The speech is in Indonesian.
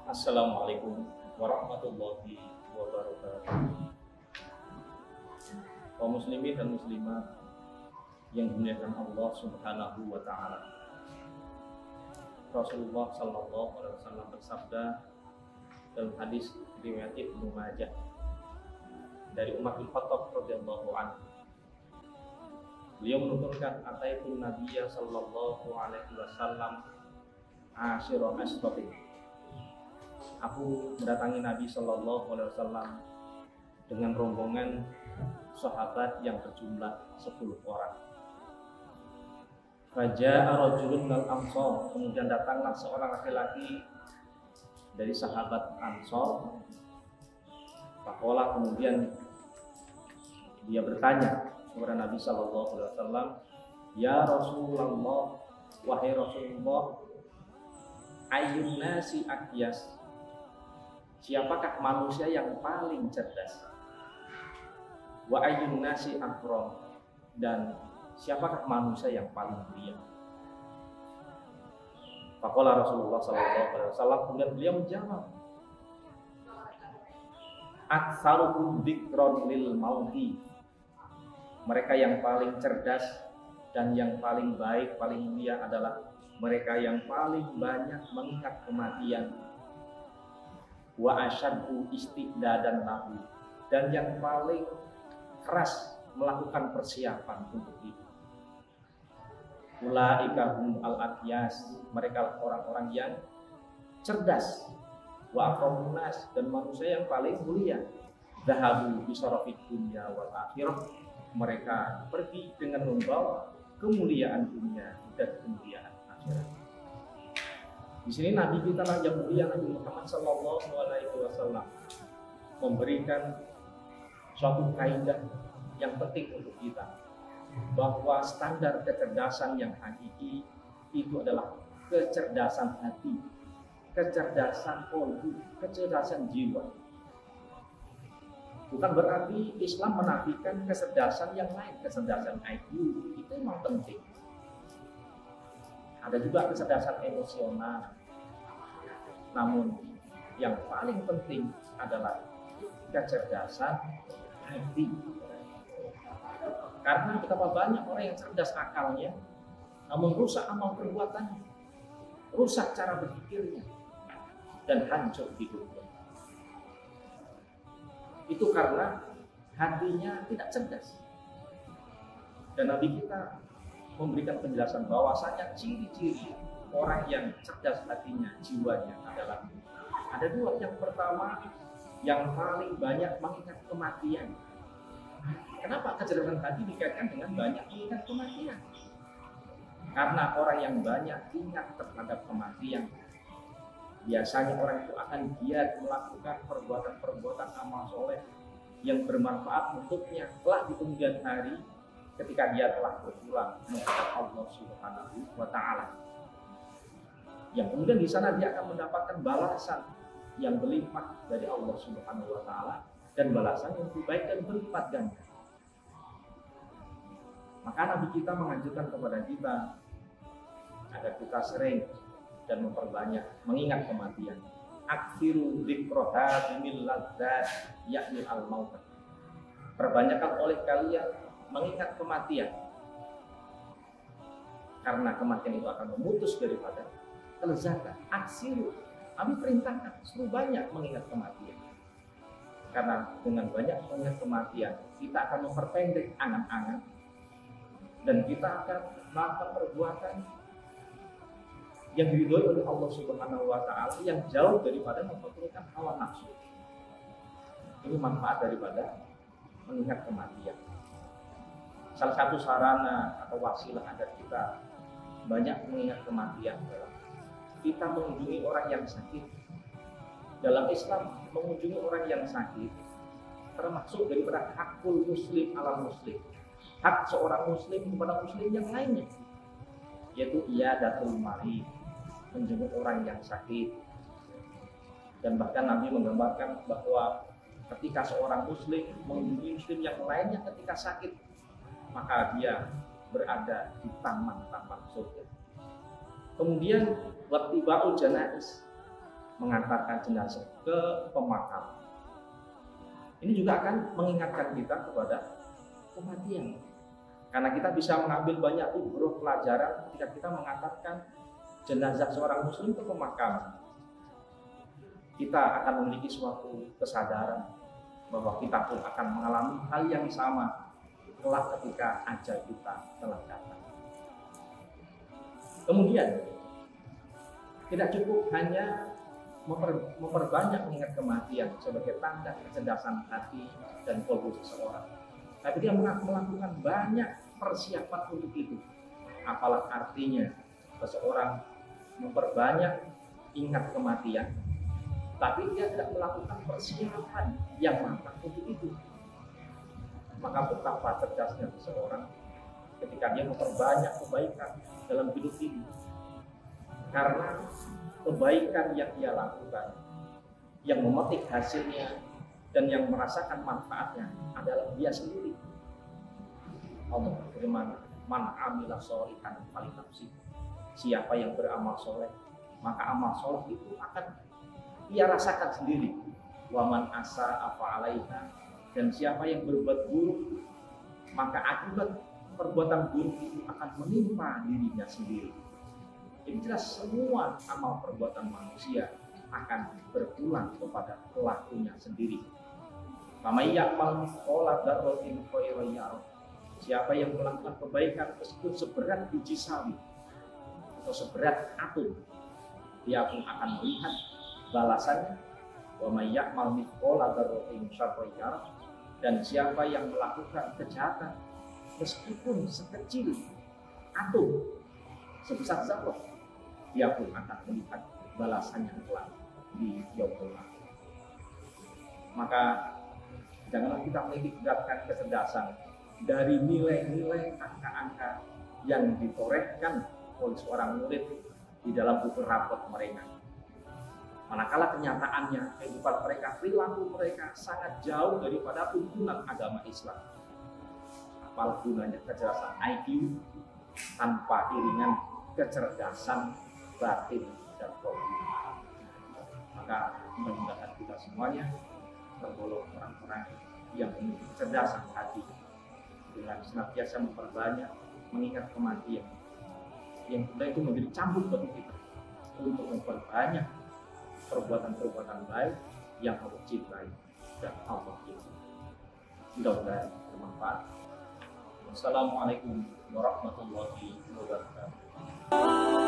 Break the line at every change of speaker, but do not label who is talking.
Assalamualaikum warahmatullahi wabarakatuh. Kaum muslimin dan muslimat yang dimuliakan Allah Subhanahu wa taala. Rasulullah sallallahu alaihi wasallam bersabda dalam hadis riwayat Ibnu Majah dari Umar bin Khattab radhiyallahu anhu. Beliau menuturkan ataitun Nabiyya sallallahu alaihi wasallam asyira asbatin. Aku mendatangi Nabi Shallallahu Alaihi Wasallam dengan rombongan sahabat yang berjumlah 10 orang. Raja Rajulun minal Ansor, kemudian datanglah seorang laki-laki dari sahabat Ansor. Faqala, kemudian dia bertanya kepada Nabi Shallallahu Alaihi Wasallam, ya Rasulullah, wahai Rasulullah, ayyun nasi akyas, siapakah manusia yang paling cerdas? Wa ayyun nasi akram, dan siapakah manusia yang paling mulia? Faqala Rasulullah sallallahu alaihi wasallam, kemudian beliau menjawab, aktsaruhum dzikron lil mauti, mereka yang paling cerdas dan yang paling baik, paling mulia adalah mereka yang paling banyak mengingat kematian. Wa asyaddu istiqdadan lahu, dan yang paling keras melakukan persiapan untuk itu. Ulaika hum al-atyas, mereka orang-orang yang cerdas. Wa aqramun nas, dan manusia yang paling mulia. Zahabu bi syarafid dunya wal akhirah, mereka pergi dengan membawa kemuliaan dunia dan kemuliaan akhirat. Di sini Nabi kita yang mulia Nabi Muhammad Sallallahu Alaihi Wasallam memberikan suatu kaidah yang penting untuk kita, bahwa standar kecerdasan yang hakiki itu adalah kecerdasan hati, kecerdasan kolbu, kecerdasan jiwa. Bukan berarti Islam menafikan kecerdasan yang lain, kecerdasan IQ itu memang penting. Ada juga kecerdasan emosional. Namun yang paling penting adalah kecerdasan hati. Karena betapa banyak orang yang cerdas akalnya, namun rusak amal perbuatannya, rusak cara berpikirnya, dan hancur hidupnya. Itu karena hatinya tidak cerdas. Dan Nabi kita memberikan penjelasan bahwasanya ciri-ciri orang yang cerdas hatinya, jiwanya adalah ada dua. Yang pertama, yang paling banyak mengingat kematian. Kenapa kecerdasan hati dikaitkan dengan banyak mengingat kematian? Karena orang yang banyak ingat terhadap kematian, biasanya orang itu akan giat melakukan perbuatan-perbuatan amal soleh yang bermanfaat untuknya kelak di kemudian hari, ketika dia telah berpulang menghadap Allah Subhanahu wa taala. Yang kemudian di sana dia akan mendapatkan balasan yang berlimpah dari Allah Subhanahu wa taala, dan balasan yang lebih baik dan berlipat ganda. Maka Nabi kita menganjurkan kepada kita agar kita sering dan memperbanyak mengingat kematian. Aktsiru dzikra hadimil ladzat yakni al-maut. Perbanyakkan oleh kalian mengingat kematian, karena kematian itu akan memutus daripada kelezatan. Aksiru, kami perintahkan suruh banyak mengingat kematian, karena dengan banyak mengingat kematian kita akan memperpendek angan-angan, dan kita akan melakukan perbuatan yang diridhoi oleh Allah Subhanahu wa taala, yang jauh daripada memperturutkan hawa nafsu. Ini manfaat daripada mengingat kematian. Salah satu sarana atau wasilah agar kita banyak mengingat kematian adalah kita mengunjungi orang yang sakit. Dalam Islam, mengunjungi orang yang sakit termasuk daripada hakul muslim ala muslim, hak seorang muslim kepada muslim yang lainnya, yaitu iyadatul marid, menjenguk orang yang sakit. Dan bahkan Nabi menggambarkan bahwa ketika seorang muslim mengunjungi muslim yang lainnya ketika sakit, maka dia berada di taman-taman surga. Kemudian wattiba'ul janaiz, mengantarkan jenazah ke pemakaman. Ini juga akan mengingatkan kita kepada kematian. Karena kita bisa mengambil banyak ibrah pelajaran ketika kita mengantarkan jenazah seorang muslim ke pemakaman. Kita akan memiliki suatu kesadaran bahwa kita pun akan mengalami hal yang sama kelak ketika ajal kita telah datang. Kemudian, tidak cukup hanya memperbanyak mengingat kematian sebagai tanda kecerdasan hati dan kolbu seseorang, tapi dia melakukan banyak persiapan untuk itu. Apalah artinya seseorang memperbanyak ingat kematian, tapi dia tidak melakukan persiapan yang matang untuk itu. Maka betapa cerdasnya seseorang ketika dia memperbanyak kebaikan dalam hidup ini. Karena kebaikan yang dia lakukan, yang memetik hasilnya dan yang merasakan manfaatnya adalah dia sendiri. Allah berfirman, "Man amila sholihan falinafsi." Siapa yang beramal soleh, maka amal soleh itu akan ia rasakan sendiri. Wa man asa afa alaiha. Dan siapa yang berbuat buruk, maka akibat perbuatan buruk itu akan menimpa dirinya sendiri. Jadi jelas semua amal perbuatan manusia akan berpulang kepada pelakunya sendiri. May ya'mal mithqala dzarratin khairan yarah. Siapa yang melakukan kebaikan meskipun seberat biji sawi atau seberat atom, dia pun akan melihat balasannya. Wa may ya'mal mithqala dzarratin syarran yarah. Dan siapa yang melakukan kejahatan meskipun sekecil atom, sebesar zarrah, dia pun akan melihat balasannya kelak di yaumul akhir. Maka janganlah kita menitikberatkan kecerdasan dari nilai-nilai angka-angka yang ditorehkan oleh seorang murid di dalam buku rapot mereka. Manakala kenyataannya kehidupan mereka, perilaku mereka sangat jauh daripada tuntunan agama Islam. Apalah gunanya kecerdasan IQ tanpa iringan kecerdasan batin dan kolbu. Maka mudah-mudahan kita semuanya tergolong orang-orang yang memiliki kecerdasan hati dengan senantiasa memperbanyak mengingat kematian, yang itu menjadi cambuk bagi kita untuk memperbanyak perbuatan-perbuatan baik yang Allah cintai dan Allah cintai. Mudah-mudahan bermanfaat. Wassalamualaikum warahmatullahi wabarakatuh.